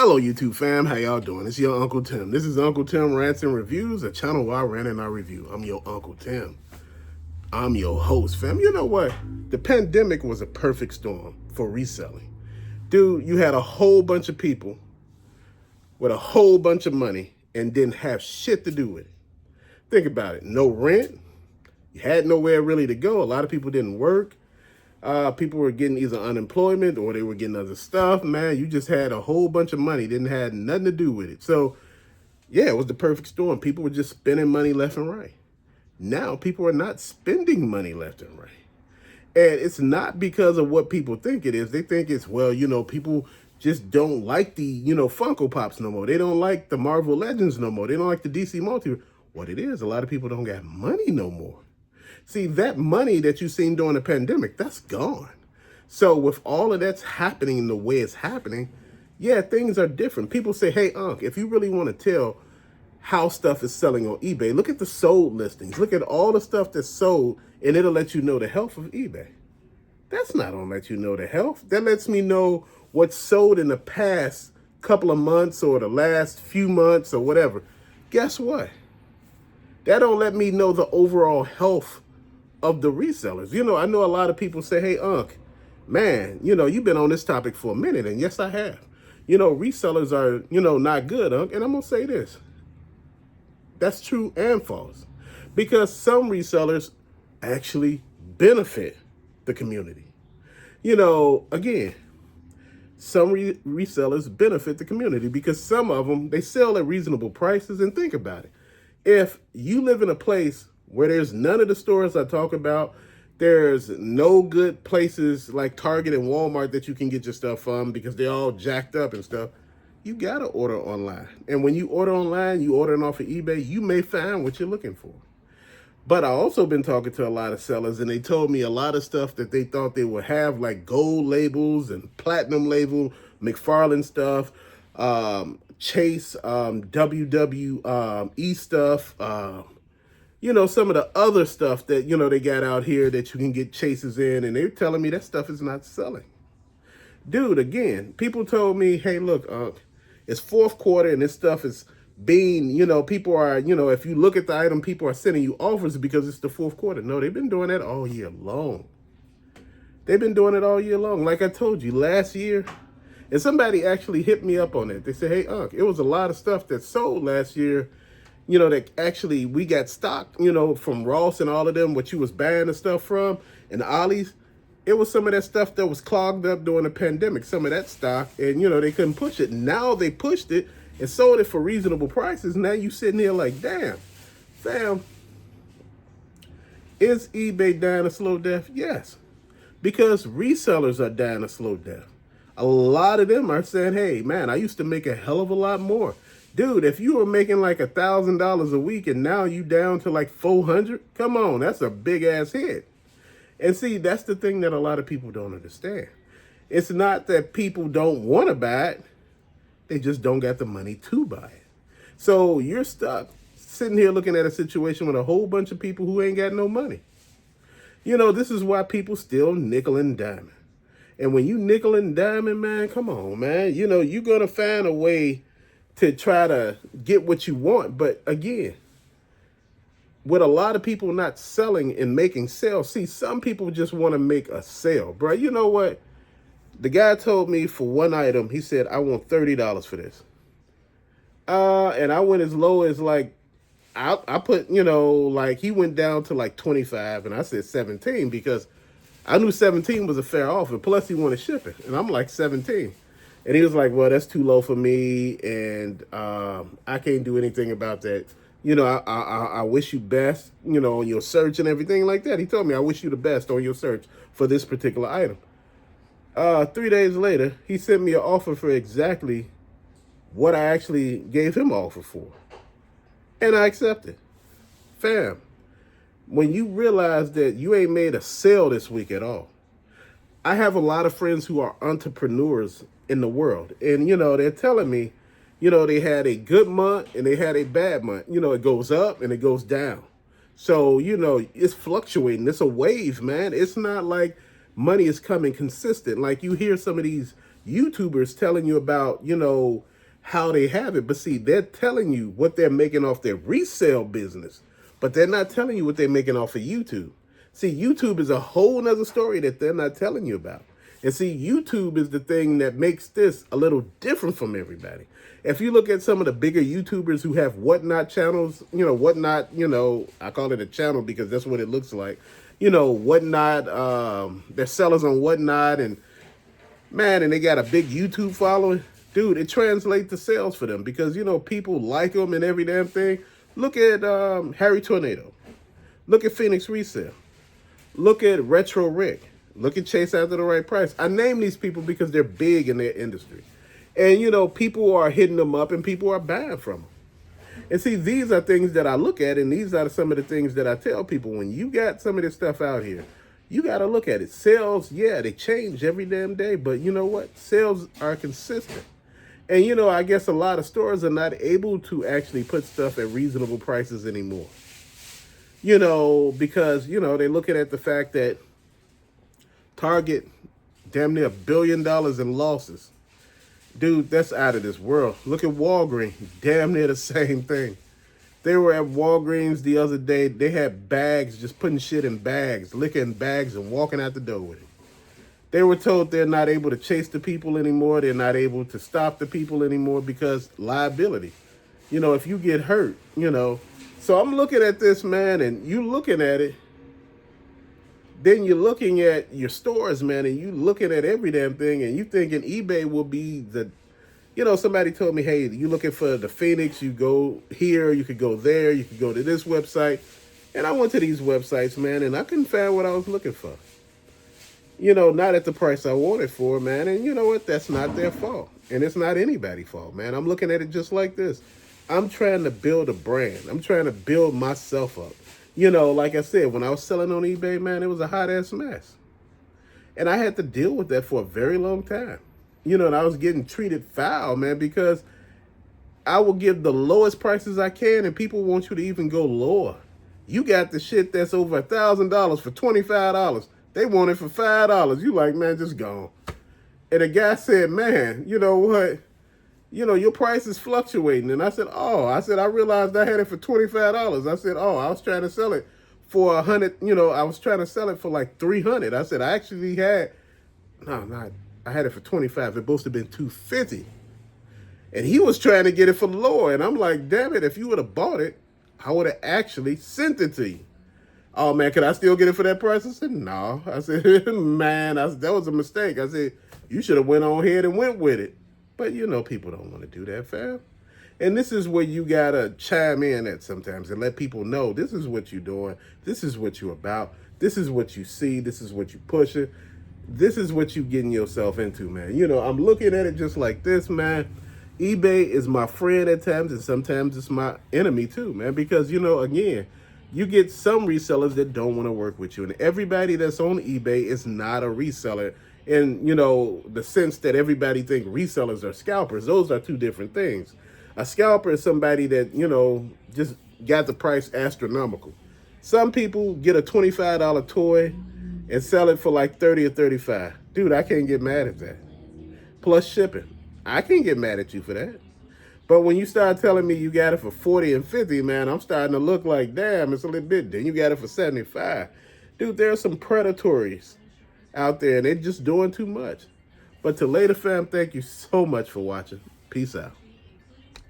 Hello, YouTube fam. How y'all doing? It's your Uncle Tim. This is Uncle Tim Rants and Reviews, a channel where I rant and I review. I'm your Uncle Tim. I'm your host, fam. You know what? The pandemic was a perfect storm for reselling. Dude, you had a whole bunch of people with a whole bunch of money and didn't have shit to do with it. Think about it. No rent. You had nowhere really to go. A lot of people didn't work. People were getting either unemployment or they were getting other stuff. Man, you just had a whole bunch of money, didn't have nothing to do with it. So, yeah, it was the perfect storm. People were just spending money left and right. Now, people are not spending money left and right. And it's not because of what people think it is. They think it's, well, people just don't like the, Funko Pops no more. They don't like the Marvel Legends no more. They don't like the DC Multiverse. What it is, a lot of people don't got money no more. See, that money that you seen during the pandemic, that's gone. So with all of that's happening the way it's happening, yeah, things are different. People say, hey, Unc, if you really want to tell how stuff is selling on eBay, look at the sold listings. Look at all the stuff that's sold, and it'll let you know the health of eBay. That's not going to let you know the health. That lets me know what's sold in the past couple of months or the last few months or whatever. Guess what? That don't let me know the overall health of the resellers. I know a lot of people say, hey, Unc, man, you've been on this topic for a minute. And yes, I have. Resellers are, not good, Unc. And I'm going to say this. That's true and false. Because some resellers actually benefit the community. Again, some resellers benefit the community because some of them, they sell at reasonable prices. And think about it. If you live in a place where there's none of the stores I talk about, there's no good places like Target and Walmart that you can get your stuff from because they're all jacked up and stuff, you gotta order online. And when you order online, you ordering off of eBay, you may find what you're looking for. But I also been talking to a lot of sellers and they told me a lot of stuff that they thought they would have, like gold labels and platinum label, McFarlane stuff, Chase, WWE stuff, some of the other stuff that, they got out here that you can get chases in, and they're telling me that stuff is not selling. Dude, again, people told me, hey, look, it's fourth quarter and this stuff is being, people are, if you look at the item, people are sending you offers because it's the fourth quarter. No, they've been doing that all year long. They've been doing it all year long. Like I told you, last year, and somebody actually hit me up on it. They said, hey, Unc, it was a lot of stuff that sold last year, that actually we got stock, from Ross and all of them, what you was buying the stuff from, and the Ollie's. It was some of that stuff that was clogged up during the pandemic, some of that stock, and, they couldn't push it. Now they pushed it and sold it for reasonable prices. Now you sitting here like, damn, fam, is eBay dying a slow death? Yes, because resellers are dying a slow death. A lot of them are saying, hey, man, I used to make a hell of a lot more. Dude, if you were making like $1,000 a week and now you down to like 400, come on, that's a big ass hit. And see, that's the thing that a lot of people don't understand. It's not that people don't want to buy it. They just don't got the money to buy it. So you're stuck sitting here looking at a situation with a whole bunch of people who ain't got no money. This is why people still nickel and diming. And when you nickel and diming, man, come on, man. You're going to find a way to try to get what you want. But again, with a lot of people not selling and making sales, see, some people just want to make a sale, bro. You know what? The guy told me for one item, he said, I want $30 for this. And I went as low as like, I put, like he went down to like 25 and I said 17 because I knew 17 was a fair offer. Plus he wanted shipping and I'm like 17. And he was like, well, that's too low for me, and I can't do anything about that. I wish you best, on your search and everything like that. He told me, I wish you the best on your search for this particular item. 3 days later, he sent me an offer for exactly what I actually gave him an offer for. And I accepted. Fam, when you realize that you ain't made a sale this week at all. I have a lot of friends who are entrepreneurs in the world. And, they're telling me, they had a good month and they had a bad month. It goes up and it goes down. So, it's fluctuating. It's a wave, man. It's not like money is coming consistent. Like you hear some of these YouTubers telling you about, how they have it. But see, they're telling you what they're making off their resale business, but they're not telling you what they're making off of YouTube. See, YouTube is a whole nother story that they're not telling you about. And see, YouTube is the thing that makes this a little different from everybody. If you look at some of the bigger YouTubers who have whatnot channels, whatnot, I call it a channel because that's what it looks like. Whatnot, they're sellers on whatnot, and man, and they got a big YouTube following. Dude, it translates to sales for them because, people like them and every damn thing. Look at Harry Tornado. Look at Phoenix Resale. Look at Retro Rick. Look at Chase After the Right Price. I name these people because they're big in their industry. And, people are hitting them up and people are buying from them. And see, these are things that I look at, and these are some of the things that I tell people. When you got some of this stuff out here, you got to look at it. Sales, yeah, they change every damn day, but you know what? Sales are consistent. And, I guess a lot of stores are not able to actually put stuff at reasonable prices anymore. Because, they're looking at the fact that Target, damn near $1 billion in losses. Dude, that's out of this world. Look at Walgreens, damn near the same thing. They were at Walgreens the other day. They had bags, just putting shit in bags, liquor in bags and walking out the door with it. They were told they're not able to chase the people anymore. They're not able to stop the people anymore because liability. If you get hurt, So I'm looking at this, man, and you looking at it. Then you're looking at your stores, man, and you looking at every damn thing, and you thinking eBay will be the, somebody told me, hey, you looking for the Phoenix, you go here, you could go there, you could go to this website. And I went to these websites, man, and I couldn't find what I was looking for. Not at the price I wanted for, man. And you know what? That's not their fault. And it's not anybody's fault, man. I'm looking at it just like this. I'm trying to build a brand. I'm trying to build myself up. Like I said, when I was selling on eBay, man, it was a hot ass mess. And I had to deal with that for a very long time. And I was getting treated foul, man, because I will give the lowest prices I can and people want you to even go lower. You got the shit that's over $1,000 for $25. They want it for $5. You like, man, just gone. And the guy said, man, you know what? Your price is fluctuating. And I said, I realized I had it for $25. I said, I was trying to sell it for $100. I was trying to sell it for like $300. I said, I actually had, I had it for $25. It supposed to have been $250. And he was trying to get it for lower. And I'm like, damn it, if you would have bought it, I would have actually sent it to you. Oh, man, can I still get it for that price? I said, no. I said, man, that was a mistake. I said, you should have went on ahead and went with it. But, people don't want to do that, fam. And this is where you got to chime in at sometimes and let people know this is what you're doing. This is what you're about. This is what you see. This is what you're pushing. This is what you're getting yourself into, man. I'm looking at it just like this, man. eBay is my friend at times, and sometimes it's my enemy too, man. Because, again, you get some resellers that don't want to work with you. And everybody that's on eBay is not a reseller. And, the sense that everybody think resellers are scalpers, those are two different things. A scalper is somebody that, just got the price astronomical. Some people get a $25 toy and sell it for like $30 or $35. Dude, I can't get mad at that. Plus shipping. I can't get mad at you for that. But when you start telling me you got it for $40 and $50, man, I'm starting to look like, damn, it's a little bit. Then you got it for $75. Dude, there are some predatories out there, and they're just doing too much. But to later, fam, thank you so much for watching. Peace out.